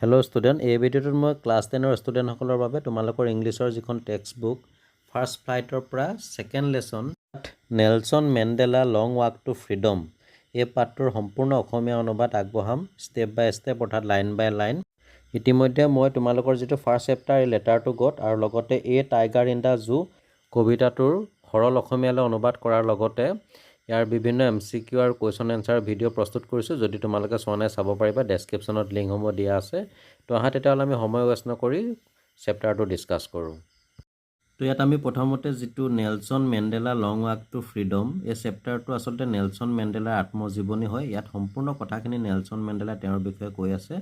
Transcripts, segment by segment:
Hello' student, এই ভিডিঅ'টোত মই ক্লাছ 10ৰ ষ্টুডেণ্টসকলৰ বাবে তোমালোকৰ ইংলিছৰ যিখন টেক্সট বুক ফাৰ্ষ্ট ফ্লাইটৰ পৰা second lesson Nelson Mandela long walk to freedom এই পাঠটোৰ সম্পূৰ্ণ অসমীয়া অনুবাদ আগবঢ়াম ষ্টেপ বাই ষ্টেপ, অৰ্থাৎ লাইন বাই লাইন। ইতিমধ্যে মই তোমালোকৰ যিটো ফাৰ্ষ্ট চেপ্টাৰ এই লেটাৰ টু গড আৰু লগতে এই টাইগাৰ ইন দ্য জু কবিতাটোৰ সৰল অসমীয়ালৈ অনুবাদ কৰাৰ লগতে ইয়াৰ বিভিন্ন MCQ আৰু কুৱেশ্যন এনচাৰ ভিডিঅ' প্ৰস্তুত কৰিছোঁ। যদি তোমালোকে চোৱা নাই চাব পাৰিবা, ডেছক্ৰিপশ্যনত লিংকসমূহ দিয়া আছে। তো আহা তেতিয়াহ'লে আমি সময় ৱেষ্ট নকৰি চেপ্টাৰটো ডিছকাছ কৰোঁ। তো ইয়াত আমি প্ৰথমতে যিটো Nelson Mandela long walk to freedom এই চেপ্টাৰটো আচলতে নেলছন মেণ্ডেলাৰ আত্মজীৱনী হয়। ইয়াত সম্পূৰ্ণ কথাখিনি নেলছন মেণ্ডেলা তেওঁৰ বিষয়ে কৈ আছে।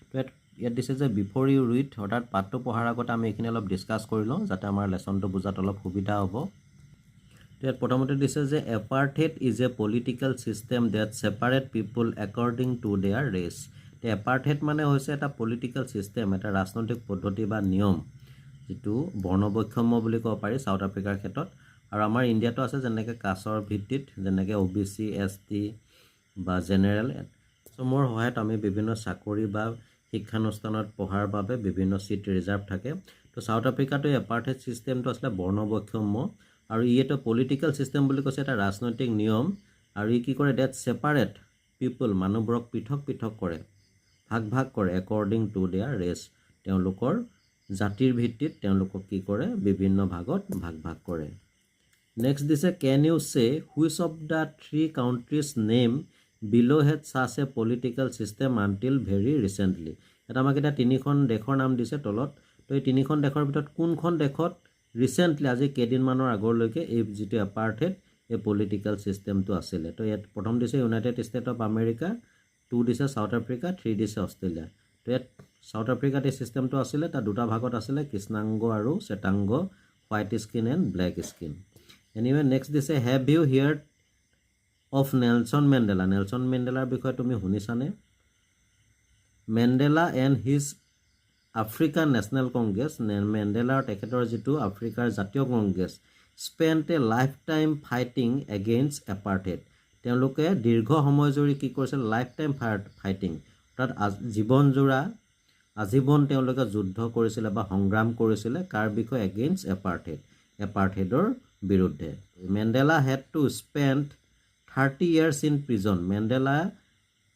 তো ইয়াত দিছে যে বিফৰ ইউ ৰিড, অৰ্থাৎ পাঠটো পঢ়াৰ আগতে আমি এইখিনি অলপ ডিছকাছ কৰি লওঁ যাতে আমাৰ লেচনটো বুজাত অলপ সুবিধা হ'ব। ইয়াত প্ৰথমতে দিছে যে apartheid is a political system that separate people according to their race. Apartheid মানে হৈছে এটা পলিটিকেল ছিষ্টেম, এটা ৰাজনৈতিক পদ্ধতি বা নিয়ম যিটো বৰ্ণবৈষম্য বুলি ক'ব পাৰি চাউথ আফ্ৰিকাৰ ক্ষেত্ৰত। আৰু আমাৰ ইণ্ডিয়াতো আছে যেনেকৈ কাষ্টৰ ভিত্তিত, যেনেকৈ OBC, ST বা জেনেৰেল। মোৰ সহায়ত আমি বিভিন্ন চাকৰি বা শিক্ষানুষ্ঠানত পঢ়াৰ বাবে বিভিন্ন চিট ৰিজাৰ্ভ থাকে। তো চাউথ আফ্ৰিকাতো এপাৰ্থেইড ছিষ্টেমটো আছিলে বৰ্ণবৈষম্য, আৰু ই এটা পলিটিকেল ছিষ্টেম বুলি কৈছে, এটা ৰাজনৈতিক নিয়ম। আৰু ই কি কৰে, ডেট ছেপাৰেট পিপুল, মানুহবোৰক পৃথক পৃথক কৰে, ভাগ ভাগ কৰে, একৰ্ডিং টু দেয়াৰ ৰেচ, তেওঁলোকৰ জাতিৰ ভিত্তিত তেওঁলোকক কি কৰে, বিভিন্ন ভাগত ভাগ ভাগ কৰে। নেক্সট দিছে can you say which of the three countries name below' had such a political system until very recently. এটা আমাক এতিয়া তিনিখন দেশৰ নাম দিছে তলত। তো এই তিনিখন দেশৰ ভিতৰত কোনখন দেশত ৰিচেণ্টলি আজি কেইদিনমানৰ আগলৈকে এই যিটো এপাৰ্থেইড এই পলিটিকেল ছিষ্টেমটো আছিলে। তো ইয়াত প্ৰথম দিছে ইউনাইটেড ষ্টেট অফ আমেৰিকা, 2 দিছে চাউথ আফ্ৰিকা, 3 দিছে অষ্ট্ৰেলিয়া। তো ইয়াত চাউথ আফ্ৰিকাত এই ছিষ্টেমটো আছিলে, তাৰ দুটা ভাগত আছিলে, কৃষ্ণাংগ আৰু শ্বেতাংগ, white skin and black skin. Anyway next দিছে have you heard of Nelson Mandela. Nelson মেণ্ডেলাৰ বিষয়ে তুমি শুনিছানে? Mandela and his African National Congress, মেণ্ডেলাৰ তেখেতৰ যিটো আফ্ৰিকাৰ জাতীয় Congress, spent a lifetime fighting against apartheid. তেওঁলোকে দীৰ্ঘ সময় জুৰি কি কৰিছিল, লাইফ টাইম ফাইটিং, অৰ্থাৎ আজীৱন তেওঁলোকে যুদ্ধ কৰিছিলে বা সংগ্ৰাম কৰিছিলে কাৰ বিষয়ে, এগেইনষ্ট এপাৰ্থেইড, এপাৰ্থেইডৰ বিৰুদ্ধে। Mandela head to spend 30 years in prison. Mandela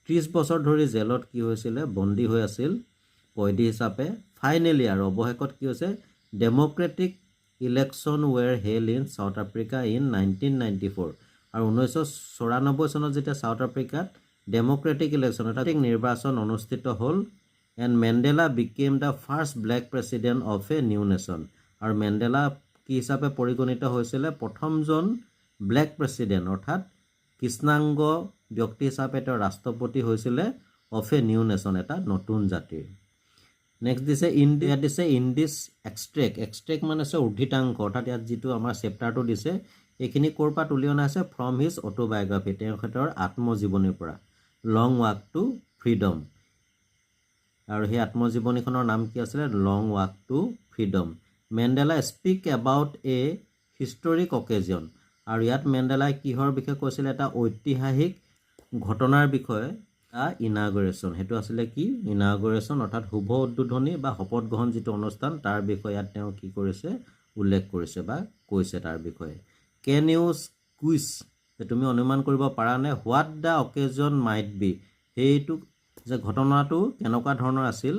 30 বছৰ ধৰি জেলত কি হৈছিলে, বন্দী হৈ আছিল কয়দী হিচাপে। ফাইনেলি আৰু অৱশেষত কি হৈছে, democratic election were held in South Africa in 1994। আৰু 1994 চনত যেতিয়া চাউথ আফ্ৰিকাত ডেম'ক্ৰেটিক ইলেকশ্যন অৰ্থাৎ নিৰ্বাচন অনুষ্ঠিত হ'ল, and Mandela became the first black president of a new nation. আৰু মেণ্ডেলা কি হিচাপে পৰিগণিত হৈছিলে, প্ৰথমজন ব্লেক প্ৰেছিডেণ্ট অৰ্থাৎ কৃষ্ণাংগ ব্যক্তি হিচাপে তেওঁ ৰাষ্ট্ৰপতি হৈছিলে অফ এ নিউ নেশ্যন, এটা নতুন জাতিৰ। নেক্সট দিছে ইয়াত দিছে ইণ্ডিছ এক্সট্ৰেক্ট। এক্সট্ৰেক্ট মানে হৈছে উদ্ধৃতাংশ, অৰ্থাৎ ইয়াত যিটো আমাৰ চেপ্টাৰটো দিছে এইখিনি ক'ৰ পৰা তুলি অনা হৈছে, ফ্ৰম হিজ অটোবায়োগ্ৰাফি, তেখেতৰ আত্মজীৱনীৰ পৰা, লং ৱাক টু ফ্ৰীডম। আৰু সেই আত্মজীৱনীখনৰ নাম কি আছিলে, long walk to freedom. Mandela speak about a historic occasion. আৰু ইয়াত মেণ্ডেলাই কিহৰ বিষয়ে কৈছিলে, এটা ঐতিহাসিক ঘটনাৰ বিষয়ে, ইনাগুৰেশ্যন, সেইটো আছিলে কি, ইনাগুৰেশ্যন, অৰ্থাৎ শুভ উদ্বোধনী বা শপত গ্ৰহণ যিটো অনুষ্ঠান তাৰ বিষয়ে ইয়াত তেওঁ কি কৰিছে, উল্লেখ কৰিছে বা কৈছে তাৰ বিষয়ে। কেন ইউ কুইজ, যে তুমি অনুমান কৰিব পাৰানে, what the occasion might be, সেইটো যে ঘটনাটো কেনেকুৱা ধৰণৰ আছিল।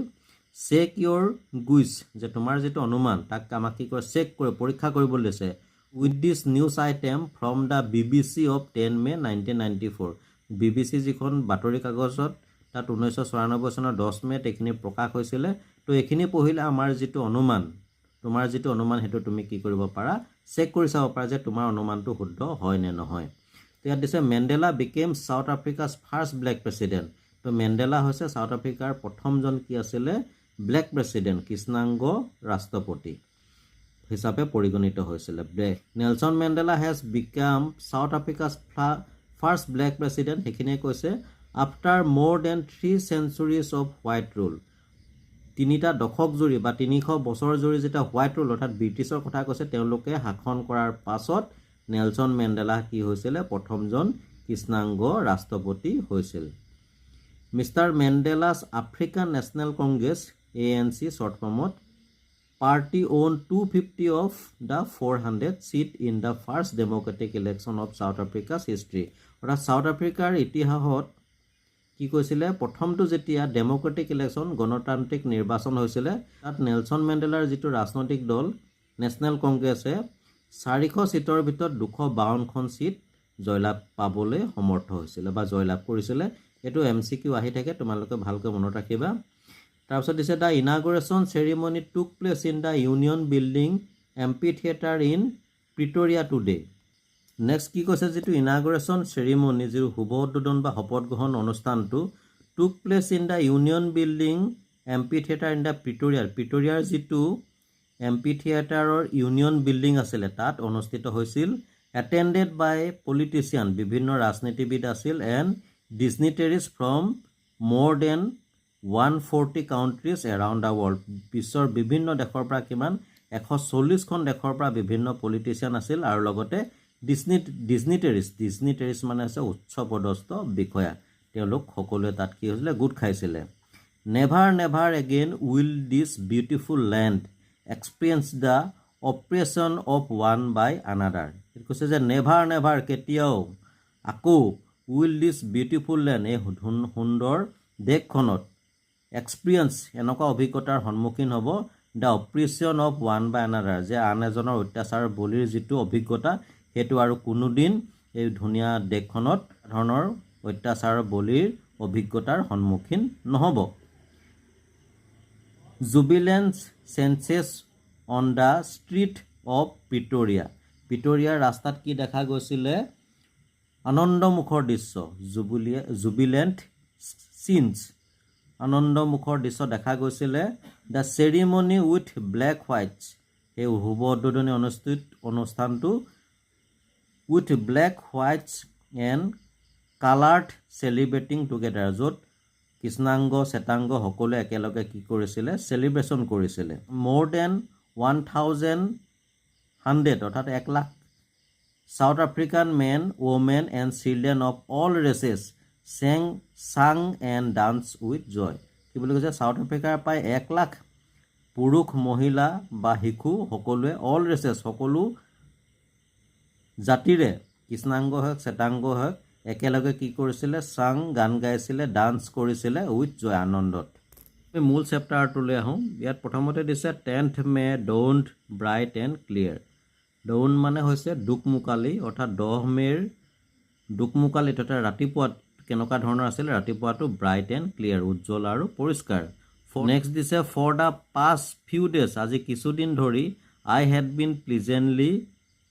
চেক ইয়ৰ গুইজ, যে তোমাৰ যিটো অনুমান তাক আমাক কি কৰে, চেক কৰি পৰীক্ষা কৰিবলৈ দিছে। With this news item from the BBC of 10 May 1994। BBC যিখন বাতৰি কাগজত তাত 1994 চনৰ 10 মে'ত এইখিনি প্ৰকাশ হৈছিলে। তো এইখিনি পঢ়িলে আমাৰ যিটো অনুমান, তোমাৰ যিটো অনুমান সেইটো তুমি কি কৰিব পাৰা, চেক কৰি চাব পাৰা যে তোমাৰ অনুমানটো শুদ্ধ হয় নে নহয়। তো ইয়াত দিছে Mandela became South Africa's first black president. তো মেণ্ডেলা হৈছে চাউথ আফ্ৰিকাৰ প্ৰথমজন কি আছিলে, ব্লেক প্ৰেছিডেণ্ট, কৃষ্ণাংগ ৰাষ্ট্ৰপতি হিচাপে পৰিগণিত হৈছিলে। Nelson Mandela has become South Africa's first black president, সেইখিনিয়ে কৈছে after more than 3 centuries of white rule. 3টা দশক জুৰি বা 300 বছৰ জুৰি যেতিয়া হোৱাইট ৰুল অৰ্থাৎ ব্ৰিটিছৰ কথা কৈছে, তেওঁলোকে শাসন কৰাৰ পাছত নেলছন মেণ্ডেলা কি হৈছিলে, প্ৰথমজন কৃষ্ণাংগ ৰাষ্ট্ৰপতি হৈছিল। Mr. Mandela's African National Congress ANC short formত party owned 250 of the 400 seat in the first democratic election of South Africa's history. অৰ্থাৎ সাউথ আফ্ৰিকাৰ ইতিহাসত কি কৈছিলে প্ৰথমটো যেতিয়া ডেমক্ৰেটিক ইলেকশ্যন গণতান্ত্ৰিক নিৰ্বাচন হৈছিলে তাত নেলছন মেণ্ডেলাৰ যিটো ৰাজনৈতিক দল নেশ্যনেল কংগ্ৰেছে 400 সিটৰ ভিতৰত 252খন সিট জয়লাভ পাবলৈ সমৰ্থ হৈছিলে বা জয়লাভ কৰিছিলে এটো MCQ আহি থাকে তোমালোকে ভালকৈ মনত ৰাখিবা তাৰপিছত দিছে the inauguration ceremony took place in the Union building amphitheatre in Pretoria today next কি কৈছে যেটো ইনাগুৰেশ্যন চেৰিমনি যিটো শুভ উদ্বোধন বা শপত গ্ৰহণ অনুষ্ঠানটো took place in the Union building amphitheatre in the প্ৰিটৰিয়াৰ যিটো এমপি থিয়েটাৰৰ ইউনিয়ন বিল্ডিং আছিল তাত অনুষ্ঠিত হৈছিল attended by politician বিভিন্ন ৰাজনীতিবিদ আছিল and dignitaries from more than 140 countries around the world বিশ্বৰ বিভিন্ন দেশৰ পৰা কিমান 140 খন দেশৰ পৰা বিভিন্ন পলিটিচিয়ান আছিল আৰু লগতে ডিজনিটেৰিজ মানে আছে উচ্চপদস্থ বিষয়া তেওঁলোক সকলোৱে তাত কি হৈছিল গুড খাইছিল never again will this beautiful land experience the oppression of one by another it কৈছে যে never কেতিয়াও আকৌ will this beautiful land এই সুন্দৰ দেশখনত experience এনেকুৱা অভিজ্ঞতাৰ সন্মুখীন হ'ব the oppression of one by another যে আন এজনৰ অত্যাচাৰ বলিৰ যিটো অভিজ্ঞতা হেতু আৰু কোনোদিন এই ধুনিয়া দেশখনত ধৰণৰ অত্যাচাৰ বলিৰ অভিজ্ঞতাৰ সন্মুখীন নহব jubilant senses on the street of প্ৰিটৰিয়াৰ ৰাস্তাত কি দেখা গৈছিলে আনন্দমুখৰ দৃশ্য jubilant scenes আনন্দমুখৰ দৃশ্য দেখা গৈছিলে the ceremony with black whites এই শুভ উদ্বোধনী অনুষ্ঠানটো with black whites and colored celebrating together য'ত কৃষ্ণাংগ শ্বেতাংগ সকলোৱে একেলগে কি কৰিছিলে সেলিব্ৰেশন কৰিছিলে more than 1100 অৰ্থাৎ 1 lakh South African men, women and children of all races sang and danced with joy কি বুলি কৈছে সাউথ আফ্ৰিকাৰ প্ৰায় 1 লাখ পুৰুষ মহিলা বা শিশু সকলোৱে all races সকলো জাতিৰে কৃষ্ণাংগ হওক শ্বেতাংগ হওক একেলগে কি কৰিছিলে sang গান গাইছিলে ডান্স কৰিছিলে উইথ জয় আনন্দত মূল চেপ্টাৰটোলৈ আহোঁ ইয়াত প্ৰথমতে দিছে 10th May don't bright and clear dawn মানে হৈছে দুকমুকালি অৰ্থাৎ 10 মেৰ দুকমুকালি তথা ৰাতিপুৱা কেনেকুৱা ধৰণৰ আছিল ৰাতিপুৱাটো ব্ৰাইট এণ্ড ক্লিয়াৰ উজ্জ্বল আৰু পৰিষ্কাৰ নেক্সট দিছে for the past few days আজি কিছুদিন ধৰি আই হেড বিন প্লিজেন্টলি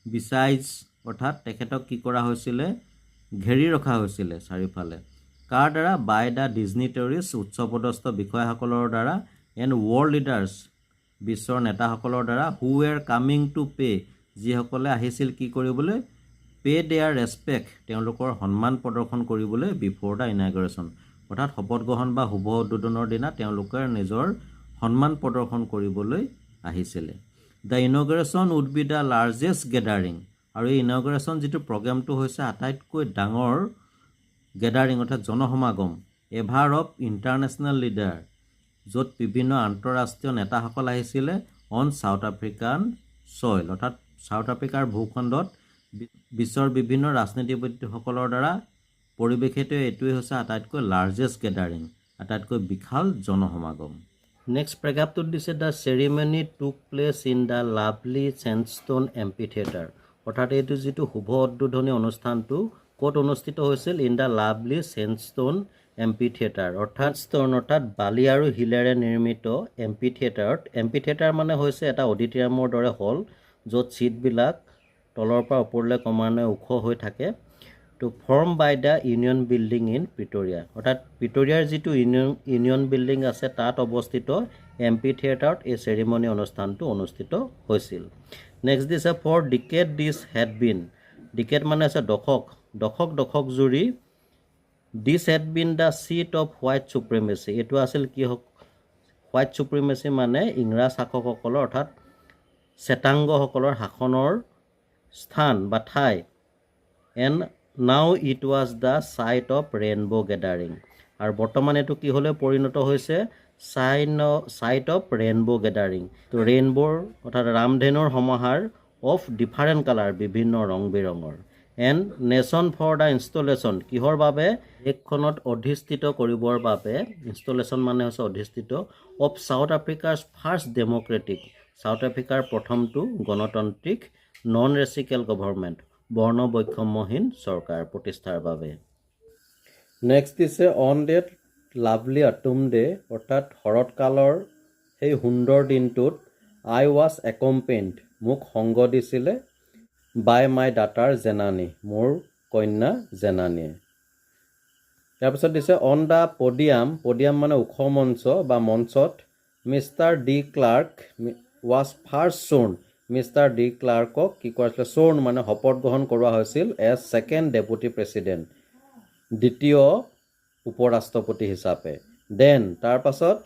বিসাইডছ অৰ্থাৎ তেখেতক কি কৰা হৈছিলে ঘেৰি ৰখা হৈছিলে চাৰিফালে কাৰ দ্বাৰা বাই দা ডিজনিটেৰিজ উচ্চপদস্থ বিষয়াসকলৰ দ্বাৰা এণ্ড ৱৰ্ল্ড লিডাৰ্ছ বিশ্বৰ নেতাসকলৰ দ্বাৰা হু ৱেৰ কামিং টু পে যিসকলে আহিছিল কি কৰিবলৈ পে দেয়াৰ ৰেসপেক্ট তেওঁলোকৰ সন্মান প্ৰদৰ্শন কৰিবলৈ বিফৰ দা ইনাগুৰেশ্যন অৰ্থাৎ শপত গ্ৰহণ বা শুভ উদ্বোধনৰ দিনা তেওঁলোকৰ নিজৰ সন্মান প্ৰদৰ্শন কৰিবলৈ আহিছিল the inauguration would be the largest gathering আৰু এই ইনাগুৰেশ্যন যিটো প্ৰগ্ৰামটো হৈছে আটাইতকৈ ডাঙৰ গেদাৰিং অৰ্থাৎ জনসমাগম এভাৰ অফ ইণ্টাৰনেশ্যনেল লিডাৰ য'ত বিভিন্ন আন্তঃৰাষ্ট্ৰীয় নেতাসকল আহিছিলে অন সাউথ আফ্ৰিকান সইল অৰ্থাৎ সাউথ আফ্ৰিকাৰ ভূখণ্ডত বিশ্বৰ বিভিন্ন ৰাজনীতিবিদসকলৰ দ্বাৰা পৰিৱেশিত এইটোৱে হৈছে আটাইতকৈ লাৰ্জেষ্ট গেদাৰিং আটাইতকৈ বিশাল জনসমাগম নেক্সট প্ৰেগাপটোত দিছে the ceremony took place in the lovely sandstone amphitheatre অৰ্থাৎ এইটো যিটো শুভ উদ্বোধনী অনুষ্ঠানটো ক'ত অনুষ্ঠিত হৈছিল in the lovely sandstone amphitheatre অৰ্থাৎ বালি আৰু শিলেৰে নিৰ্মিত এমপি থিয়েটাৰ মানে হৈছে এটা অডিটৰিয়ামৰ দৰে হল য'ত সিটবিলাক তলৰ পৰা ওপৰলৈ ক্ৰমান্বয়ে ওখ হৈ থাকে to form by the Union building in Pretoria অৰ্থাৎ প্ৰিটৰিয়াৰ যিটো ইউনিয়ন বিল্ডিং আছে তাত অৱস্থিত এমপি থিয়েটাৰত এই চেৰিমনি অনুষ্ঠানটো অনুষ্ঠিত হৈছিল নেক্সট দিছে for decade this had been decade মানে আছে দশক জুৰি this had been the seat of white supremacy এইটো আছিল কি হোৱাইট চুপ্ৰিমেচি মানে ইংৰাজ শাসকসকলৰ অৰ্থাৎ শ্বেতাংগসকলৰ শাসনৰ স্থান বা ঠাই and now it was the site of rainbow gathering আৰু বৰ্তমান এইটো কি হ'লে পৰিণত হৈছে চাইট অফ ৰেইনবো গেডাৰিং। তো ৰেইনব'ৰ অৰ্থাৎ ৰামধেনুৰ সমাহাৰ অফ ডিফাৰেণ্ট কালাৰ, বিভিন্ন ৰং বিৰঙৰ। And nation for the installation, কিহৰ বাবে? দেশখনত অধিষ্ঠিত কৰিবৰ বাবে, ইনষ্টলেশ্যন মানে হৈছে অধিষ্ঠিত, অফ চাউথ আফ্ৰিকাৰ ফাৰ্ষ্ট ডেম'ক্ৰেটিক, চাউথ আফ্ৰিকাৰ প্ৰথমটো গণতান্ত্ৰিক নন ৰেচিকেল গভৰ্ণমেণ্ট, বৰ্ণ বৈষম্যহীন চৰকাৰ প্ৰতিষ্ঠাৰ বাবে। নেক্সট দিছে অন ডেট লাভলি অটুম ডে, অৰ্থাৎ শৰৎকালৰ সেই সুন্দৰ দিনটোত আই ৱাজ একম্পেইণ্ড, মোক সংগ দিছিলে, বাই মাই ডাটাৰ জেনানী, মোৰ কন্যা জেনানীয়ে। তাৰপিছত দিছে অন দ্য পডিয়াম, পডিয়াম মানে ওখ মঞ্চ বা মঞ্চত, Mr de Klerk was first shown, Mr de ক্লাৰ্কক কি কৰা হৈছিলে? শ্ব'ন মানে শপত গ্ৰহণ কৰোৱা হৈছিল এজ ছেকেণ্ড ডেপুটি প্ৰেছিডেণ্ট, দ্বিতীয় উপৰাষ্ট্ৰপতি হিচাপে। দেন তাৰপাছত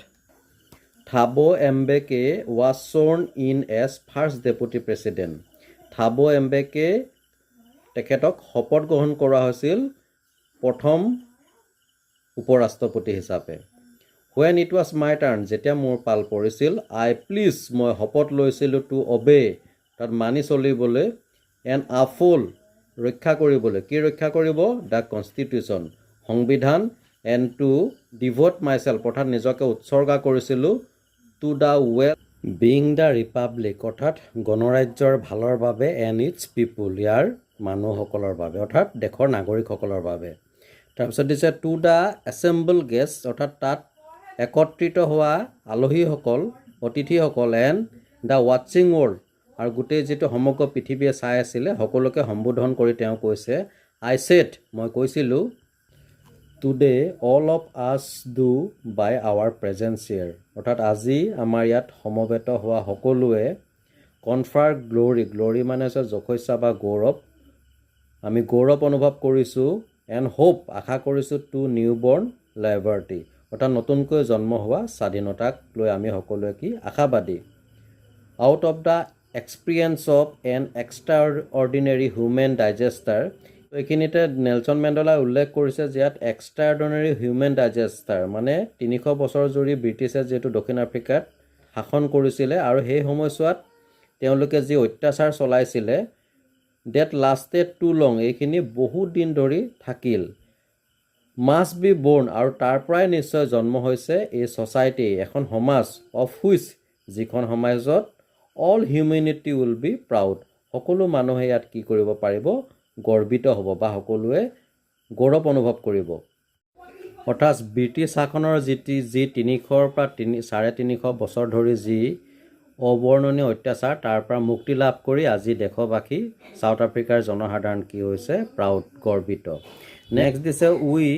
Thabo Mbeki was shown in as first deputy president, Thabo Mbeki তেখেতক শপত গ্ৰহণ কৰা হৈছিল প্ৰথম উপৰাষ্ট্ৰপতি হিচাপে। When it was my turn, যেতিয়া মোৰ পাল পৰিছিল, আই প্লিজ, মই শপত লৈছিলোঁ, টু অবে, তাত মানি চলিবলৈ, এণ্ড আপহোল্ড, ৰক্ষা কৰিবলৈ, কি ৰক্ষা কৰিব? দ্য কনষ্টিটিউশ্যন, সংবিধান, এণ্ড টু ডিভ'ট মাইছেল্ফ, অৰ্থাৎ নিজকে উৎসৰ্গা কৰিছিলোঁ, to the well being the Republic, অৰ্থাৎ গণৰাজ্যৰ ভালৰ বাবে, এণ্ড ইটছ পিপুল, ইয়াৰ মানুহসকলৰ বাবে, অৰ্থাৎ দেশৰ নাগৰিকসকলৰ বাবে। তাৰপিছত দিছে টু দ্য এছেম্বল গেষ্ট, অৰ্থাৎ তাত একত্ৰিত হোৱা আলহীসকল, অতিথিসকল, এণ্ড দ্য ৱাটছিং ৱৰ্ল্ড, আৰু গোটেই যিটো সমগ্ৰ পৃথিৱীয়ে চাই আছিলে, সকলোকে সম্বোধন কৰি তেওঁ কৈছে, আই ছেড, মই কৈছিলোঁ, today all of us do by our presence here, অৰ্থাৎ আজি আমাৰ ইয়াত সমবেত হোৱা সকলোৱে কনফাৰ গ্ল'ৰি, গ্ল'ৰি মানে হৈছে যশস্যা বা গৌৰৱ, আমি গৌৰৱ অনুভৱ কৰিছোঁ, এণ্ড হোপ, আশা কৰিছোঁ, টু নিউ বৰ্ণ লিবাৰ্টি, অৰ্থাৎ নতুনকৈ জন্ম হোৱা স্বাধীনতাক লৈ আমি সকলোৱে কি আশাবাদী। Out of the experience of N extra ordinary human disaster, এইখিনিতে নেলছন মেণ্ডেলাই উল্লেখ কৰিছে যে ইয়াত এক্সট্ৰা অৰ্ডিনেৰী হিউমেন ডাইজেষ্টাৰ মানে 300 বছৰ জুৰি ব্ৰিটিছে যিহেতু দক্ষিণ আফ্ৰিকাত শাসন কৰিছিলে আৰু সেই সময়ছোৱাত তেওঁলোকে যি অত্যাচাৰ চলাইছিলে, ডেট লাষ্টেড টু লং, এইখিনি বহুত দিন ধৰি থাকিল, মাষ্ট বি বৰ্ণ, আৰু তাৰ পৰাই নিশ্চয় জন্ম হৈছে এই ছ'চাইটি, এখন সমাজ, অফ হুইচ, যিখন সমাজত all humanity will be proud, সকলো মানুহে ইয়াত কি কৰিব পাৰিব? গৰ্বিত হ'ব বা সকলোৱে গৌৰৱ অনুভৱ কৰিব। অৰ্থাৎ ব্ৰিটিছ শাসনৰ যি 300 পৰা 350 বছৰ ধৰি যি অবৰ্ণনীয় অত্যাচাৰ, তাৰ পৰা মুক্তি লাভ কৰি আজি দেশবাসী, চাউথ আফ্ৰিকাৰ জনসাধাৰণ কি হৈছে? প্ৰাউড, গৰ্বিত। নেক্সট দিছে উই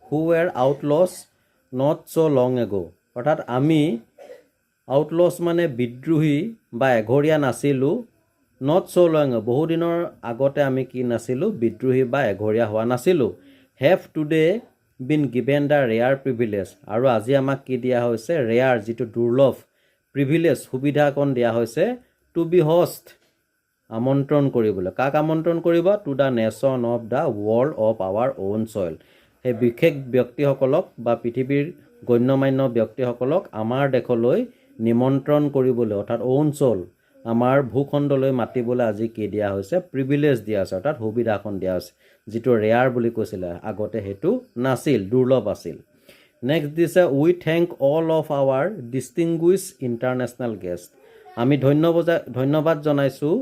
হু ৱেৰ আউটলছ নট ছ' লং এগো, অৰ্থাৎ আমি আউটলছ মানে বিদ্ৰোহী বা এঘৰীয়া নাছিলোঁ, নট ছ' লং এগো, বহুদিনৰ আগতে আমি কি নাছিলোঁ? বিদ্ৰোহী বা এঘৰীয়া হোৱা নাছিলোঁ। Have today been given the rare privilege, আৰু আজি আমাক কি দিয়া হৈছে? ৰেয়াৰ, যিটো দুৰ্লভ, প্ৰিভিলেজ, সুবিধাকণ দিয়া হৈছে, টু বি হোষ্ট, আমন্ত্ৰণ কৰিবলৈ। কাক আমন্ত্ৰণ কৰিব? To the nation of the world of our own soil, সেই বিশেষ ব্যক্তিসকলক বা পৃথিৱীৰ গণ্যমান্য ব্যক্তিসকলক আমাৰ দেশলৈ নিমন্ত্ৰণ কৰিবলৈ, অৰ্থাৎ অ'ন ছইল, আমাৰ ভূখণ্ডলৈ মাতিবলৈ আজি কি দিয়া হৈছে? প্ৰিভিলেজ দিয়া হৈছে, অৰ্থাৎ সুবিধাখন দিয়া হৈছে, যিটো ৰেয়াৰ বুলি কৈছিলে আগতে, সেইটো নাছিল, দুৰ্লভ আছিল। নেক্সট দিছে we thank all of our distinguished international guest, আমি ধন্যবাদ জনাইছোঁ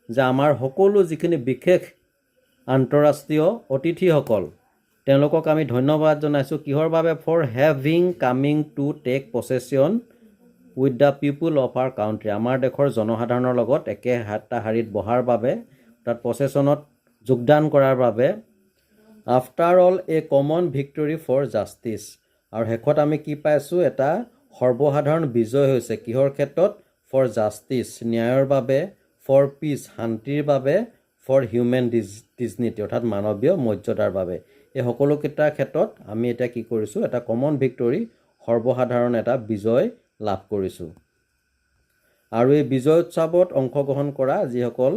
যে আমাৰ সকলো যিখিনি বিশেষ আন্তঃৰাষ্ট্ৰীয় অতিথিসকল, তেওঁলোকক আমি ধন্যবাদ জনাইছোঁ, কিহৰ বাবে? For having coming to take possession with the people of our country, আমাৰ দেশৰ জনসাধাৰণৰ লগত একে শাৰীত বহাৰ বাবে, তাত পছেশ্যনত যোগদান কৰাৰ বাবে। After all a common victory for justice, আৰু শেষত আমি কি পাইছোঁ? এটা সৰ্বসাধাৰণ বিজয় হৈছে, কিহৰ ক্ষেত্ৰত? ফৰ জাষ্টিছ, ন্যায়ৰ বাবে, ফৰ পিচ, শান্তিৰ বাবে, ফৰ হিউমেন ডিগনিটি, অৰ্থাৎ মানৱীয় মৰ্যাদাৰ বাবে। এই সকলোকেইটাৰ ক্ষেত্ৰত আমি এতিয়া কি কৰিছোঁ? এটা কমন ভিক্টৰী, সৰ্বসাধাৰণ এটা বিজয় লাভ কৰিছোঁ। আৰু এই বিজয় উৎসৱত অংশগ্ৰহণ কৰা যিসকল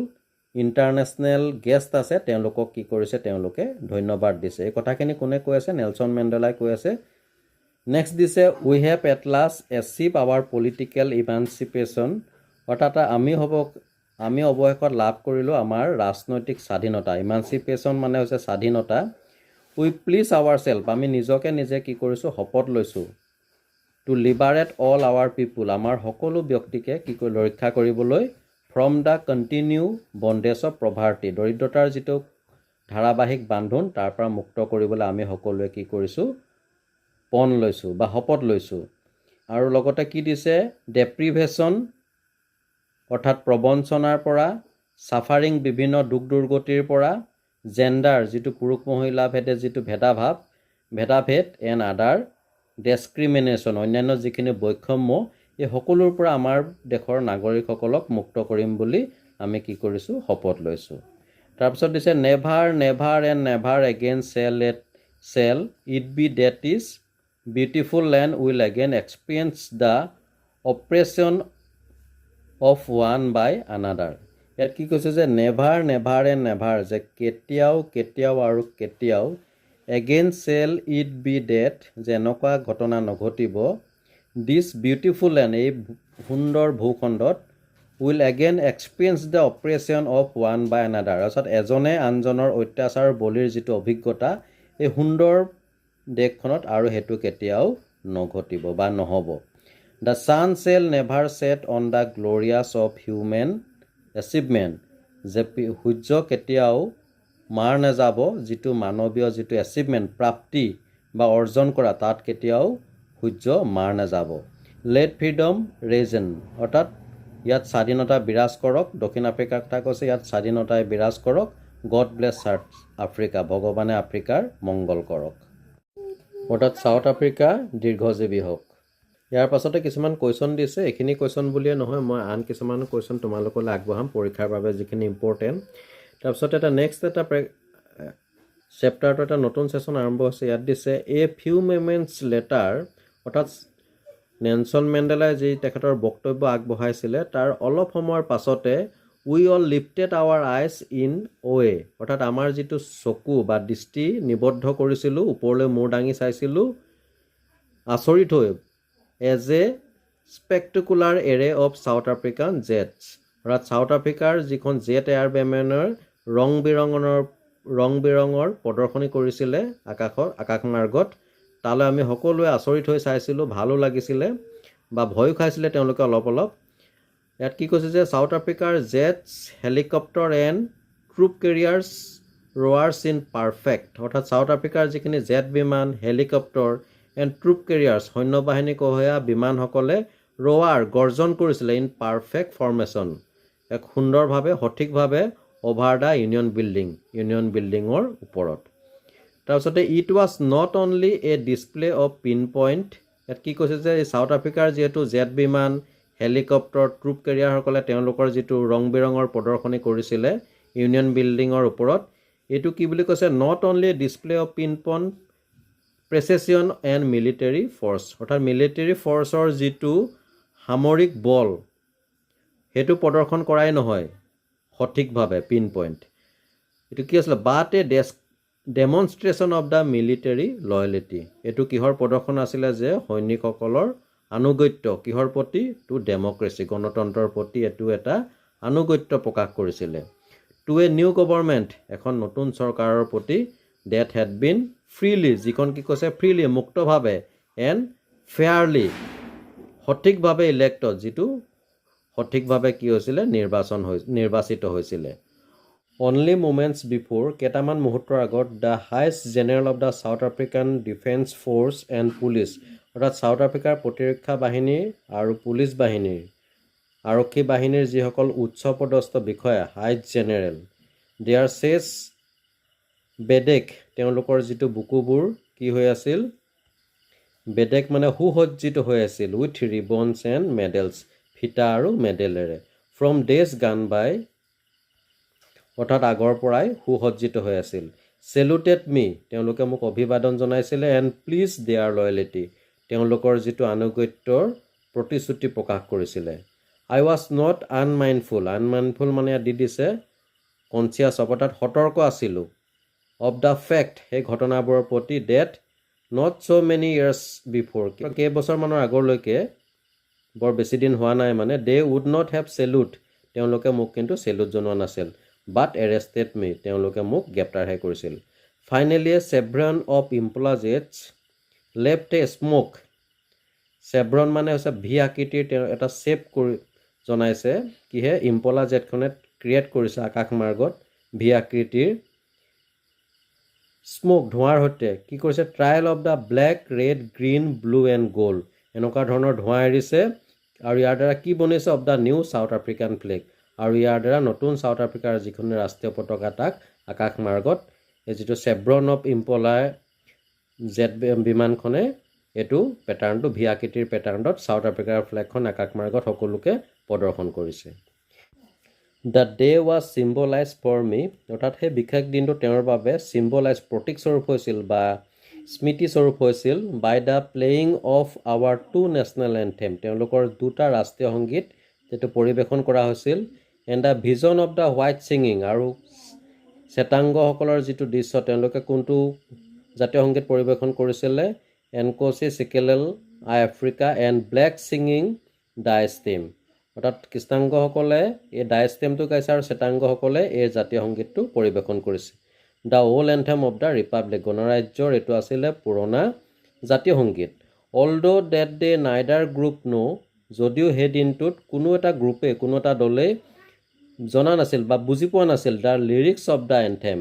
ইণ্টাৰনেশ্যনেল গেষ্ট আছে, তেওঁলোকক কি কৰিছে? তেওঁলোকে ধন্যবাদ দিছে। এই কথাখিনি কোনে কৈ আছে? নেলছন মেণ্ডেলাই কৈ আছে, নেক্সট দিছে we have at last achieve our political emancipation, অৰ্থাৎ আমি অৱশেষত লাভ কৰিলোঁ আমাৰ ৰাজনৈতিক স্বাধীনতা। ইমানচিপেশ্যন মানে হৈছে স্বাধীনতা। উই প্লিজ আৱাৰ চেল্ফ, আমি নিজকে নিজে কি কৰিছোঁ, শপত লৈছোঁ। To liberate all our people, আমাৰ সকলো ব্যক্তিকে কি কৰি ৰক্ষা কৰিবলৈ, from the continue bondage of poverty, দৰিদ্ৰতাৰ যিটো ধাৰাবাহিক বান্ধোন তাৰ পৰা মুক্ত কৰিবলৈ আমি সকলোৱে কি কৰিছোঁ, পণ লৈছোঁ বা শপত লৈছোঁ। আৰু লগতে কি দিছে, ডেপ্ৰিভেশ্যন অৰ্থাৎ প্ৰবঞ্চনাৰ পৰা, ছাফাৰিং বিভিন্ন দুখ দুৰ্গতিৰ পৰা, জেণ্ডাৰ যিটো পুৰুষ মহিলা ভেদে যিটো ভেদাভেদ এণ্ড আদাৰ ডেছক্ৰিমিনেশ্যন, অন্যান্য যিখিনি বৈষম্য, এই সকলোৰ পৰা আমাৰ দেশৰ নাগৰিকসকলক মুক্ত কৰিম বুলি আমি কি কৰিছোঁ, শপত লৈছোঁ। তাৰপিছত দিছে never and never again shall it be that is beautiful land will again experience the oppression of one by another. ইয়াত কি কৈছে যে নেভাৰ এণ্ড নেভাৰ, যে কেতিয়াও আৰু কেতিয়াও, again shall it be said, যে এনেকুৱা ঘটনা নঘটিব, দিছ বিউটিফুল লেণ্ড, এই সুন্দৰ ভূখণ্ডত, will again experience the oppression of one by another, অৰ্থাৎ এজনে আনজনৰ অত্যাচাৰ বলিৰ যিটো অভিজ্ঞতা, এই সুন্দৰ দেশখনত আৰু সেইটো কেতিয়াও নঘটিব বা নহ'ব। The sun shall never set on the glorious of human achievement, যে সূৰ্য কেতিয়াও মাৰ নাযাব যিটো মানৱীয় যিটো এচিভমেণ্ট, প্ৰাপ্তি বা অৰ্জন কৰা, তাত কেতিয়াও সূৰ্য মাৰ নাযাব। লেট ফ্ৰীডম ৰেজেন, অৰ্থাৎ ইয়াত স্বাধীনতা বিৰাজ কৰক, দক্ষিণ আফ্ৰিকাৰ কথা কৈছে, ইয়াত স্বাধীনতাই বিৰাজ কৰক। গড ব্লেছ ছাউথ আফ্ৰিকা, ভগৱানে আফ্ৰিকাৰ মংগল কৰক, অৰ্থাৎ ছাউথ আফ্ৰিকা দীৰ্ঘজীৱী হওক। ইয়াৰ পাছতে কিছুমান কুৱেশ্যন দিছে, এইখিনি কুৱেশ্যন বুলিয়ে নহয়, মই আন কিছুমান কুৱেশ্যন তোমালোকলৈ আগবঢ়াম পৰীক্ষাৰ বাবে যিখিনি ইম্পৰ্টেণ্ট। তাৰপিছত নেক্সট এটা চেপ্টাৰটো এটা নতুন ছেশ্যন আৰম্ভ হৈছে। ইয়াত দিছে এ ফিউ মোমেণ্টছ লেটাৰ, অৰ্থাৎ নেলছন মেণ্ডেলাই যি তেখেতৰ বক্তব্য আগবঢ়াইছিলে তাৰ অলপ সময়ৰ পাছতে we all lifted our eyes in awe, অৰ্থাৎ আমাৰ যিটো চকু বা দৃষ্টি নিবদ্ধ কৰিছিলোঁ, ওপৰলৈ মূৰ দাঙি চাইছিলোঁ আচৰিত হৈ, as a spectacular array of South African jets, অৰ্থাৎ ছাউথ আফ্ৰিকাৰ যিখন জেট এয়াৰ বেমেনৰ ৰং বিৰঙৰ প্ৰদৰ্শনী কৰিছিলে আকাশমাৰ্গত, তালৈ আমি সকলোৱে আচৰিত হৈ চাইছিলোঁ, ভালো লাগিছিলে বা ভয়ো খাইছিলে তেওঁলোকে অলপ। ইয়াত কি কৈছে যে ছাউথ আফ্ৰিকাৰ জেটছ, helicopter and troop carriers roared in perfect, অৰ্থাৎ ছাউথ আফ্ৰিকাৰ যিখিনি জেট বিমান, হেলিকপ্টাৰ এণ্ড ট্ৰুপ কেৰিয়াৰ্ছ, সৈন্যবাহিনী কঢ়িওৱা বিমানসকলে গৰ্জন কৰিছিলে ইন পাৰফেক্ট ফৰ্মেশ্যন, এক সুন্দৰভাৱে সঠিকভাৱে অভাৰ দ্য ইউনিয়ন বিল্ডিঙৰ ওপৰত। তাৰপিছতে it was not only a display of pin point, ইয়াত কি কৈছে যে এই ছাউথ আফ্ৰিকাৰ যিহেতু জেট বিমান, হেলিকপ্টাৰ, ট্ৰুপ কেৰিয়াৰসকলে তেওঁলোকৰ যিটো ৰং বিৰঙৰ প্ৰদৰ্শনী কৰিছিলে ইউনিয়ন বিল্ডিঙৰ ওপৰত, এইটো কি বুলি কৈছে, not only a display of pinpoint precision and military force, অৰ্থাৎ মিলিটেৰী ফ'ৰ্চৰ যিটো সামৰিক বল সেইটো প্ৰদৰ্শন কৰাই নহয় সঠিকভাৱে পিন পইণ্ট, এইটো কি আছিলে, বাট এ ডেমনষ্ট্ৰেশ্যন অফ দ্য মিলিটেৰী লয়েলিটি, এইটো কিহৰ প্ৰদৰ্শন আছিলে, যে সৈনিকসকলৰ আনুগত্য কিহৰ প্ৰতি, টু ডেমক্ৰেচি, গণতন্ত্ৰৰ প্ৰতি এইটো এটা আনুগত্য প্ৰকাশ কৰিছিলে। টু এ নিউ গভৰ্ণমেণ্ট, এখন নতুন চৰকাৰৰ প্ৰতি, ডেট হেড বিন ফ্ৰীলি, যিখন কি কৈছে ফ্ৰীলি, মুক্তভাৱে, এণ্ড ফেয়াৰলি, সঠিকভাৱে ইলেক্টড, যিটো সঠিকভাৱে কি হৈছিলে, নিৰ্বাচিত হৈছিলে। অনলি মোমেণ্টছ বিফ'ৰ, কেইটামান মুহূৰ্তৰ আগত, the highest general of the south African defence force and police, অৰ্থাৎ ছাউথ আফ্ৰিকাৰ প্ৰতিৰক্ষা বাহিনীৰ আৰু পুলিচ বাহিনীৰ, আৰক্ষী বাহিনীৰ যিসকল উচ্চপদস্থ বিষয়া, হাইষ্ট জেনেৰেল, দেয়াৰ চেছ বেডেক, তেওঁলোকৰ যিটো বুকুবোৰ কি হৈ আছিল, বেডেক মানে সুসজ্জিত হৈ আছিল, উইথ ৰিবনছ এণ্ড মেডেলছ, ফিটা আৰু মেডেলেৰে, ফ্ৰম ডেজ গান বাই, অৰ্থাৎ আগৰ পৰাই সুসজ্জিত হৈ আছিল। চেলুটেড মি, তেওঁলোকে মোক অভিবাদন জনাইছিলে, এণ্ড প্লিজ দেয়াৰ লয়েলিটি, তেওঁলোকৰ যিটো আনুগত্যৰ প্ৰতিশ্ৰুতি প্ৰকাশ কৰিছিলে। আই ৱাজ নট আনমাইণ্ডফুল মানে ইয়াত দি দিছে কনচিয়াছ অৱ, অৰ্থাৎ সতৰ্ক আছিলোঁ, অৱ দ্য ফেক্ট, সেই ঘটনাবোৰৰ প্ৰতি, date not so many years before, কেইবছৰমানৰ আগলৈকে বৰ বেছি দিন হোৱা নাই মানে, they would not have salute, তেওঁলোকে মোক কিন্তু চেলুট জনোৱা নাছিল, but arrested me, তেওঁলোকে মোক গ্ৰেপ্তাৰহে কৰিছিল. Finally, several of Impala jets left a smoke. Chevron মানে হৈছে ভি আকৃতিৰ এটা শ্বেপ কৰি জনাইছে কিহে ইম্পলা জেটখনে ক্ৰিয়েট কৰিছে আকাশ মাৰ্গত ভি আকৃতিৰ স্মোক ধোঁৱাৰ সৈতে কি কৰিছে trail of the black red green blue and gold এনেকুৱা ধৰণৰ ধোঁৱা এৰিছে আৰু ইয়াৰ দ্বাৰা কি বনিছে of the new South African flag আৰু ইয়াৰ দ্বাৰা নতুন চাউথ আফ্ৰিকাৰ যিখন ৰাষ্ট্ৰীয় পতাকা তাক আকাশ মাৰ্গত এই যিটো চেভ্ৰন অফ ইম্পলা জেট বিমানখনে এইটো পেটাৰ্ণটো ভি আকৃতিৰ পেটাৰ্ণত চাউথ আফ্ৰিকাৰ ফ্লেগখন আকাশ মাৰ্গত সকলোকে প্ৰদৰ্শন কৰিছে. The day was symbolise for মি অৰ্থাৎ সেই বিশেষ দিনটো তেওঁৰ বাবে চিম্বলাইজ প্ৰতীকস্বৰূপ হৈছিল বা স্মৃতিস্বৰূপ হৈছিল by the playing of our two national anthem তেওঁলোকৰ দুটা ৰাষ্ট্ৰীয় সংগীত যিটো পৰিৱেশন কৰা হৈছিল and the vision of the white singing আৰু শ্বেতাংগসকলৰ যিটো দৃশ্য তেওঁলোকে কোনটো জাতীয় সংগীত পৰিৱেশন কৰিছিলে এনকচি চিকেলেল আফ্ৰিকা এণ্ড ব্লেক ছিংগিং ডাইষ্টেম অৰ্থাৎ কৃষ্ণাংগসকলে এই ডাইষ্টেমটো গাইছে আৰু শ্বেতাংগসকলে এই জাতীয় সংগীতটো পৰিৱেশন কৰিছে. The old anthem of the republic গণৰাজ্যৰ এইটো আছিলে পুৰণা জাতীয় সংগীত. Although that day neither group know যদিও সেই দিনটোত কোনো এটা গ্ৰুপে কোনো এটা দলেই জনা নাছিল বা বুজি পোৱা নাছিল the lyrics of the anthem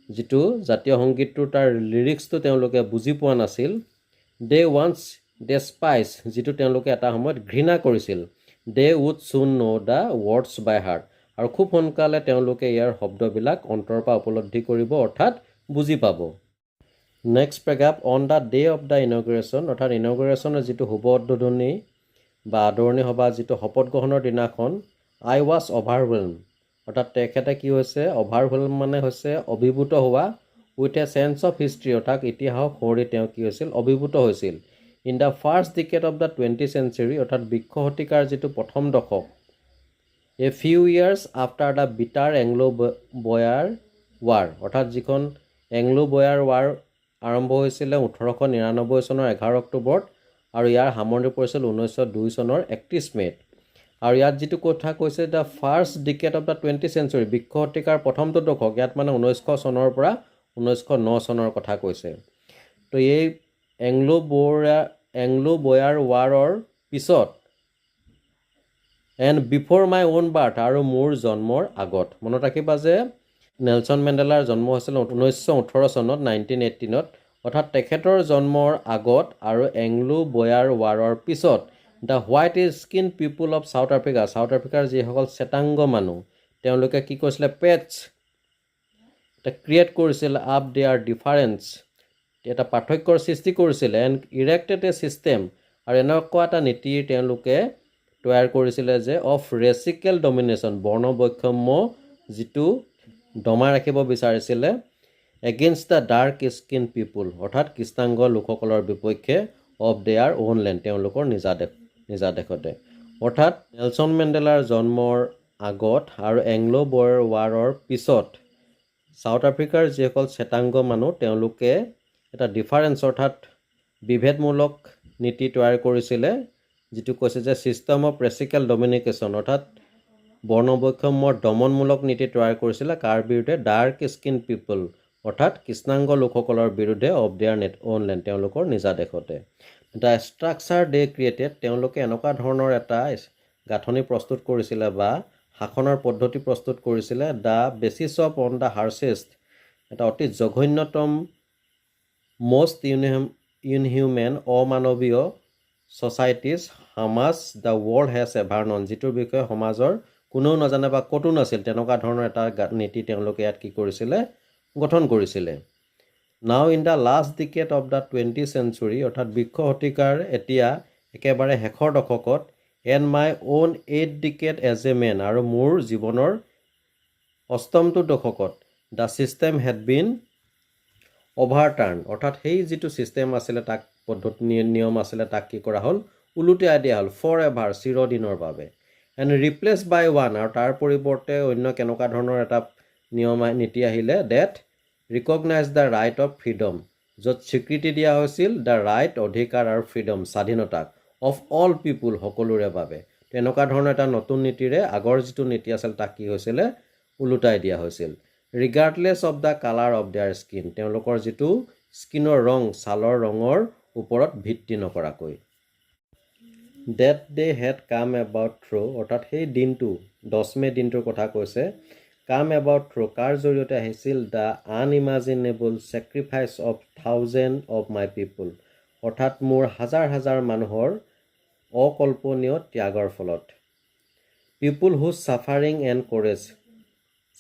যিটো জাতীয় সংগীতটোৰ তাৰ লিৰিক্সটো তেওঁলোকে বুজি পোৱা নাছিল. দে ৱান্স ডেছপাইজ যিটো তেওঁলোকে এটা সময়ত ঘৃণা কৰিছিল. দে উড চুন ন' দ্য ৱৰ্ডছ বাই হাৰ্ট আৰু খুব সোনকালে তেওঁলোকে ইয়াৰ শব্দবিলাক অন্তৰৰ পৰা উপলব্ধি কৰিব অৰ্থাৎ বুজি পাব. Next paragraph on the day of the inauguration অৰ্থাৎ ইনগ্ৰেশ্যনৰ যিটো শুভ উদ্বোধনী বা আদৰণি সভা যিটো শপত গ্ৰহণৰ দিনাখন আই ৱাজ অভাৰৱেলম অৰ্থাৎ তেখেতে কি হৈছে অভাৰৱেলম মানে হৈছে অভিভূত হোৱা with a sense of history অৰ্থাৎ ইতিহাসক সুঁৱৰি তেওঁ কি হৈছিল অভিভূত হৈছিল. In the first decade of the 20th century অৰ্থাৎ বিংশ শতিকাৰ যিটো প্ৰথম দশক a few years after the bitter Anglo Boer war অৰ্থাৎ যিখন এংলো বয়াৰ ৱাৰ আৰম্ভ হৈছিলে 1899 চনৰ 11 অক্টোবৰত আৰু ইয়াৰ সামৰণি পৰিছিল 1902 চনৰ 31 মে'ত. আৰু ইয়াত যিটো কথা কৈছে the first decade of the 20th century বিংশ শতিকাৰ প্ৰথমটো দশক ইয়াত মানে 1900 চনৰ পৰা 1909 চনৰ কথা কৈছে. তো এই এংলো বয়াৰ ৱাৰৰ পিছত and before my on birth আৰু মোৰ জন্মৰ আগত মনত ৰাখিবা যে নেলছন মেণ্ডেলাৰ জন্ম হৈছিল 1918 চনত 1918 অৰ্থাৎ তেখেতৰ জন্মৰ আগত আৰু এংলো বয়াৰ ৱাৰৰ পিছত the white skin people of south আফ্ৰিকাৰ যিসকল শ্বেতাংগ মানুহ তেওঁলোকে কি কৰিছিলে পেটছ এটা ক্ৰিয়েট কৰিছিল আপ দেয়াৰ ডিফাৰেঞ্চ এটা পাৰ্থক্যৰ সৃষ্টি কৰিছিল এণ্ড ইৰেক্টেড এ ছিষ্টেম আৰু এনেকুৱা এটা নীতি তেওঁলোকে তৈয়াৰ কৰিছিলে যে অফ ৰেচিকেল ডমিনেশ্যন বৰ্ণ বৈষম্য যিটো দমাই ৰাখিব বিচাৰিছিলে এগেইনষ্ট দ্য ডাৰ্ক স্কিন পিপুল অৰ্থাৎ কৃষ্ণাংগ লোকসকলৰ বিপক্ষে অফ দেয়াৰ অ'ন লেণ্ড তেওঁলোকৰ নিজা দেশতে. অৰ্থাৎ নেলছন মেণ্ডেলাৰ জন্মৰ আগত আৰু এংলো বয়াৰ ৱাৰৰ পিছত চাউথ আফ্ৰিকাৰ যিসকল শ্বেতাংগ মানুহ তেওঁলোকে এটা ডিফাৰেঞ্চ অৰ্থাৎ বিভেদমূলক নীতি তৈয়াৰ কৰিছিলে যিটো কৈছে যে ছিষ্টেম অফ ৰেচিকেল ডমিনিকেশ্যন অৰ্থাৎ বৰ্ণ বৈষম্যৰ দমনমূলক নীতি তৈয়াৰ কৰিছিলে কাৰ বিৰুদ্ধে ডাৰ্ক স্কিন পিপল অৰ্থাৎ কৃষ্ণাংগ লোকসকলৰ বিৰুদ্ধে অফ দেয়াৰ অ'ন লেণ্ড তেওঁলোকৰ নিজা দেশতে. দ্য ষ্ট্ৰাকচাৰ দে ক্ৰিয়েটেড তেওঁলোকে এনেকুৱা ধৰণৰ এটা গাঁথনি প্ৰস্তুত কৰিছিলে বা শাসনৰ পদ্ধতি প্ৰস্তুত কৰিছিলে the basis of on the harshest এটা অতি জঘন্যতম মষ্ট ইনহিউমেন অমানৱীয় ছ'চাইটিজ হামাজ the world has ever known যিটোৰ বিষয়ে সমাজৰ কোনেও নাজানে বা ক'তো নাছিল তেনেকুৱা ধৰণৰ এটা নীতি তেওঁলোকে ইয়াত কি কৰিছিলে গঠন কৰিছিলে. Now in the last decade of the 20th century অৰ্থাৎ বিংশ শতিকাৰ এতিয়া একেবাৰে শেষৰ দশকত and my own 8th decade as a man আৰু মোৰ জীৱনৰ অষ্টমটো দশকত the system had been overturned অৰ্থাৎ সেই যিটো ছিষ্টেম আছিলে তাক পদ্ধতি নিয়ম আছিলে তাক কি কৰা হ'ল ওলোটাই দিয়া হ'ল ফৰ এভাৰ চিৰদিনৰ বাবে এণ্ড ৰিপ্লেচ বাই ওৱান আৰু তাৰ পৰিৱৰ্তে অন্য কেনেকুৱা ধৰণৰ এটা নিয়ম নীতি আহিলে that recognise the right of freedom য'ত স্বীকৃতি দিয়া হৈছিল দ্য ৰাইট অধিকাৰ আৰু ফ্ৰীডম স্বাধীনতাক অফ অল পিপুল সকলোৰে বাবে। তেনেকুৱা ধৰণৰ এটা নতুন নীতিৰে আগৰ যিটো নীতি আছিল তাক কি হৈছিলে ওলোটাই দিয়া হৈছিল। Regardless of the colour of their skin, তেওঁলোকৰ যিটো স্কিনৰ ৰং ছালৰ ৰঙৰ ওপৰত ভিত্তি নকৰাকৈ। That day had come about through, অৰ্থাৎ সেই দিনটো 10 মে' দিনটোৰ কথা কৈছে। কাম এবাউট থ্ৰু কাৰ জৰিয়তে আহিছিল the unimaginable sacrifice of thousand of my people, অৰ্থাৎ মোৰ হাজাৰ হাজাৰ মানুহৰ অকল্পনীয় ত্যাগৰ ফলত। পিপুল হুজ ছাফাৰিং এণ্ড কোৰেজ,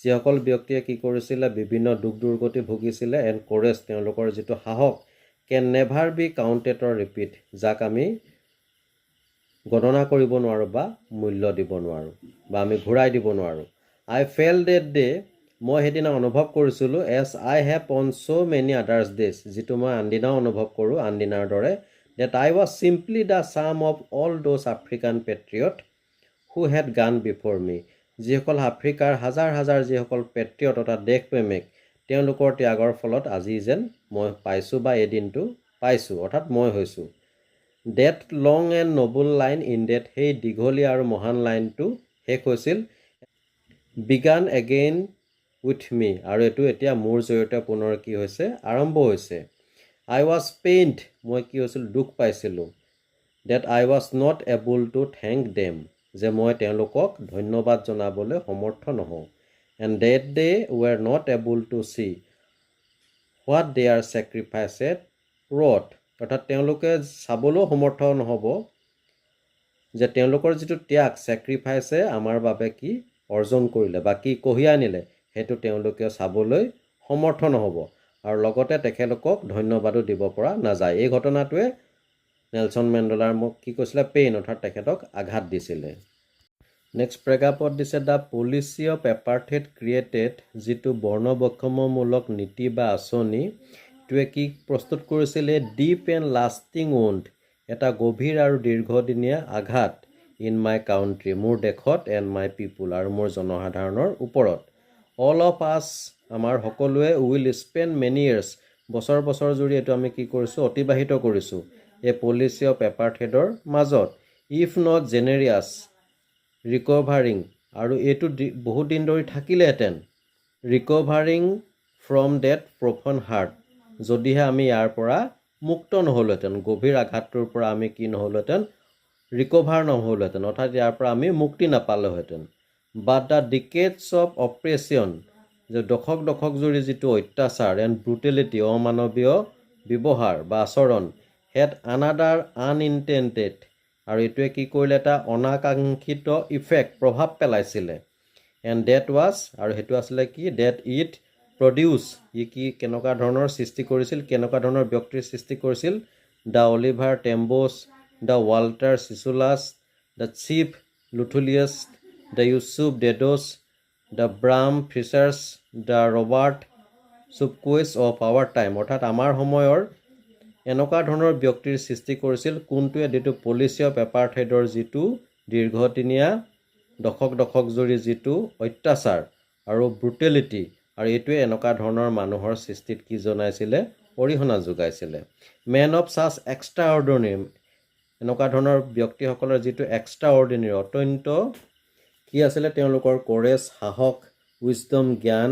যিসকল ব্যক্তিয়ে কি কৰিছিলে বিভিন্ন দুখ দুৰ্গতি ভুগিছিলে, এণ্ড কোৰেজ তেওঁলোকৰ যিটো সাহস, কেন নেভাৰ বি কাউণ্টেড অৰ ৰিপিট, যাক আমি গণনা কৰিব নোৱাৰোঁ বা মূল্য দিব নোৱাৰোঁ বা আমি ঘূৰাই দিব নোৱাৰোঁ। আই ফেল ডেট ডে, মই সেইদিনা অনুভৱ কৰিছিলোঁ as I have on so' many others days, যিটো মই আনদিনাও অনুভৱ কৰোঁ আনদিনাৰ দৰে, that I was simply the sum of all those African patriot who had gone before me, যিসকল আফ্ৰিকাৰ হাজাৰ হাজাৰ যিসকল পেট্ৰিয়ট অৰ্থাৎ দেশপ্ৰেমিক, তেওঁলোকৰ ত্যাগৰ ফলত আজি যেন মই পাইছোঁ বা এই দিনটো পাইছোঁ, অৰ্থাৎ মই হৈছোঁ। That long and noble line in that, সেই দীঘলীয়া আৰু মহান লাইনটো শেষ হৈছিল বিগান এগেইন উইথ মি, আৰু এইটো এতিয়া মোৰ জৰিয়তে পুনৰ কি হৈছে আৰম্ভ হৈছে। আই ৱাজ পেইণ্ড, মই কি হৈছিলোঁ দুখ পাইছিলোঁ। That I was not able to thank them, যে মই তেওঁলোকক ধন্যবাদ জনাবলৈ সমৰ্থ নহওঁ। And that they were not able to see what their sacrificed wrought, অৰ্থাৎ তেওঁলোকে চাবলৈও সমৰ্থ নহ'ব যে তেওঁলোকৰ যিটো ত্যাগ ছেক্ৰিফাইচে আমাৰ বাবে কি অৰ্জন কৰিলে বা কি কঢ়িয়াই আনিলে, সেইটো তেওঁলোকে চাবলৈ সমৰ্থ নহ'ব, আৰু লগতে তেখেতলোকক ধন্যবাদো দিব পৰা নাযায়। এই ঘটনাটোৱে নেলছন মেণ্ডেলাৰ মোক কি কৈছিলে পেইন, অৰ্থাৎ তেখেতক আঘাত দিছিলে। নেক্সট পেৰাগ্ৰাফত দিছে দ্য পলিচি অফ এপাৰ্থেইড ক্ৰিয়েটেড, যিটো বৰ্ণবৈষম্যমূলক নীতি বা আঁচনি টোৱে কি প্ৰস্তুত কৰিছিলে ডিপ এণ্ড লাষ্টিং উণ্ড, এটা গভীৰ আৰু দীৰ্ঘদিনীয়া আঘাত ইন মাই কাউণ্ট্ৰি, মোৰ দেশত, এণ্ড মাই পিপুল, আৰু মোৰ জনসাধাৰণৰ ওপৰত। অল অফ আছ, আমাৰ সকলোৱে, উইল স্পেণ্ড মেনি ইয়াৰ্ছ, বছৰ বছৰ জুৰি এইটো আমি কি কৰিছোঁ অতিবাহিত কৰিছোঁ এই পলিচি অফ এপাৰ্থেইডৰ মাজত। ইফ নট জেনেৰিয়াছ ৰিকভাৰিং, আৰু এইটো বহুত দিন ধৰি থাকিলেহেঁতেন ৰিকভাৰিং ফ্ৰম ডেট প্ৰফন হাৰ্ট, যদিহে আমি ইয়াৰ পৰা মুক্ত নহ'লোহেঁতেন, গভীৰ আঘাতটোৰ পৰা আমি কি নহ'লোহেঁতেন ৰিকভাৰ নহ'লোহেঁতেন, অৰ্থাৎ ইয়াৰ পৰা আমি মুক্তি নাপালোহেঁতেন। বাট দ্য ডিকেডছ অফ অপ্ৰেছন, যে দশক দশক জুৰি যিটো অত্যাচাৰ এণ্ড ব্ৰুটেলিটি অমানৱীয় ব্যৱহাৰ বা আচৰণ, হেড আনাডাৰ আনইনটেণ্ডেড, আৰু এইটোৱে কি কৰিলে এটা অনাকাংক্ষিত ইফেক্ট প্ৰভাৱ পেলাইছিলে। এণ্ড ডেট ৱাজ, আৰু সেইটো আছিলে কি ডেট ইট প্ৰডিউচ, ই কি কেনেকুৱা ধৰণৰ সৃষ্টি কৰিছিল, কেনেকুৱা ধৰণৰ ব্যক্তিৰ সৃষ্টি কৰিছিল, the Oliver Tambos, the Walter Sisulus, the Chief Luthulis, the Yusuf Dadoos, the Bram Fischers, the Robert Sobukwes of our time, অৰ্থাৎ আমাৰ সময়ৰ এনেকুৱা ধৰণৰ ব্যক্তিৰ সৃষ্টি কৰিছিল, কোনটোৱে যিটো পলিচি অফ এপাৰ্থেইডৰ যিটো দীৰ্ঘদিনীয়া দশক দশক জুৰি যিটো অত্যাচাৰ আৰু ব্ৰুটেলিটি, আৰু এইটোৱে এনেকুৱা ধৰণৰ মানুহৰ সৃষ্টিত কি জনাইছিলে অৰিহণা যোগাইছিলে। মেন অফ ছাছ এক্সট্ৰা অৰ্ডিনেৰী, এনেকুৱা ধৰণৰ ব্যক্তিসকলৰ যিটো এক্সট্ৰা অৰ্ডিনেৰী অত্যন্ত কি আছিলে তেওঁলোকৰ কোৰেজ সাহস, উইজডম জ্ঞান,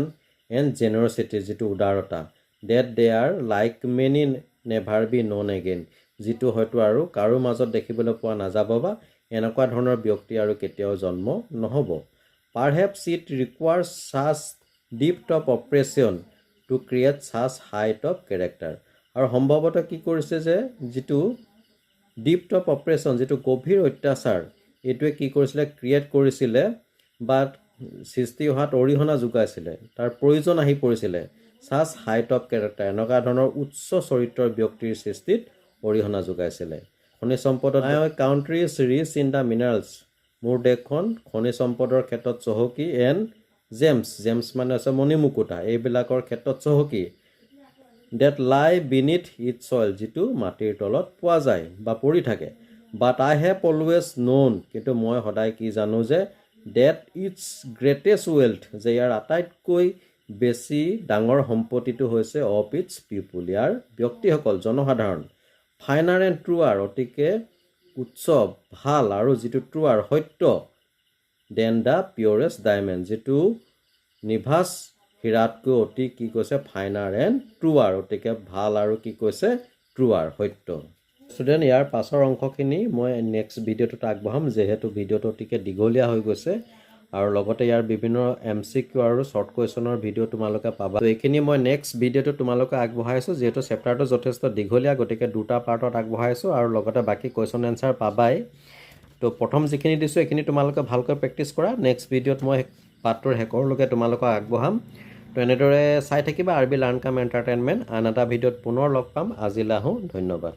এণ্ড জেনেৰচিটি যিটো উদাৰতা, that they are like many never be known again, যিটো হয়তো আৰু কাৰো মাজত দেখিবলৈ পোৱা নাযাব বা এনেকুৱা ধৰণৰ ব্যক্তি আৰু কেতিয়াও জন্ম নহ'ব। Perhaps it requires such depth of oppression to create such height of character, আৰু সম্ভৱতঃ কি কৰিছে যে যিটো ডিপ্থ অফ অপ্ৰেছন, যিটো গভীৰ অত্যাচাৰ, এইটোৱে কি কৰিছিলে ক্ৰিয়েট কৰিছিলে বা সৃষ্টি হোৱাত অৰিহণা যোগাইছিলে, তাৰ প্ৰয়োজন আহি পৰিছিলে ছাছ হাইট অফ কেৰেক্টাৰ, এনেকুৱা ধৰণৰ উচ্চ চৰিত্ৰৰ ব্যক্তিৰ সৃষ্টিত অৰিহণা যোগাইছিলে। খনিজ সম্পদত country is rich in the minerals, মোৰ দেশখন খনিজ সম্পদৰ ক্ষেত্ৰত চহকী, এণ্ড জেমছ, জেমছ মানে আছে মণিমুকুতা, এইবিলাকৰ ক্ষেত্ৰত চহকী। ডেট লাই বিনিথ ইট চইল, যিটো মাটিৰ তলত পোৱা যায় বা পৰি থাকে। বাট আই হেভ অলৱেজ ন'ন, কিন্তু মই সদায় কি জানো যে ডেট ইটছ গ্ৰেটেষ্ট ৱেল্থ, যে ইয়াৰ আটাইতকৈ বেছি ডাঙৰ সম্পত্তিটো হৈছে অফ ইটছ পিপুল, ইয়াৰ ব্যক্তিসকল জনসাধাৰণ। ফাইনাৰ এণ্ড ট্ৰুৱাৰ অতিকে উচ্চ ভাল আৰু যিটো ট্ৰুৱাৰ সত্য, দেন দ্য পিয়ৰেষ্ট ডায়মণ্ড যিটো নিভাজ হীৰাতকৈ অতি কি কৈছে ফাইনাৰ এণ্ড ট্ৰুৱাৰ অতিকে ভাল আৰু কি কৈছে ট্ৰুৱাৰ সত্য। ষ্টুডেণ্ট ইয়াৰ পাছৰ অংশখিনি মই নেক্সট ভিডিঅ'টোত আগবঢ়াম, যিহেতু ভিডিঅ'টো অতিকে দীঘলীয়া হৈ গৈছে আৰু লগতে ইয়াৰ বিভিন্ন MCQ আৰু শ্বৰ্ট কুৱেশ্যনৰ ভিডিঅ' তোমালোকে পাবা। তো এইখিনি মই নেক্সট ভিডিঅ'টো তোমালোকে আগবঢ়াইছোঁ, যিহেতু চেপ্টাৰটো যথেষ্ট দীঘলীয়া, গতিকে দুটা পাৰ্টত আগবঢ়াইছোঁ আৰু লগতে বাকী কুৱেশ্যন এনচাৰ পাবাই। তো প্ৰথম যিখিনি দিছোঁ এইখিনি তোমালোকে ভালকৈ প্ৰেক্টিছ কৰা। নেক্সট ভিডিঅ'ত মই পাৰ্টটোৰ শেষৰলৈকে তোমালোকক আগবঢ়াম। তো এনেদৰে চাই থাকিবা RB লাৰ্ণ কাম এণ্টাৰটেইনমেণ্ট। আন এটা ভিডিঅ'ত পুনৰ লগ পাম। আজিলৈ আহোঁ, ধন্যবাদ।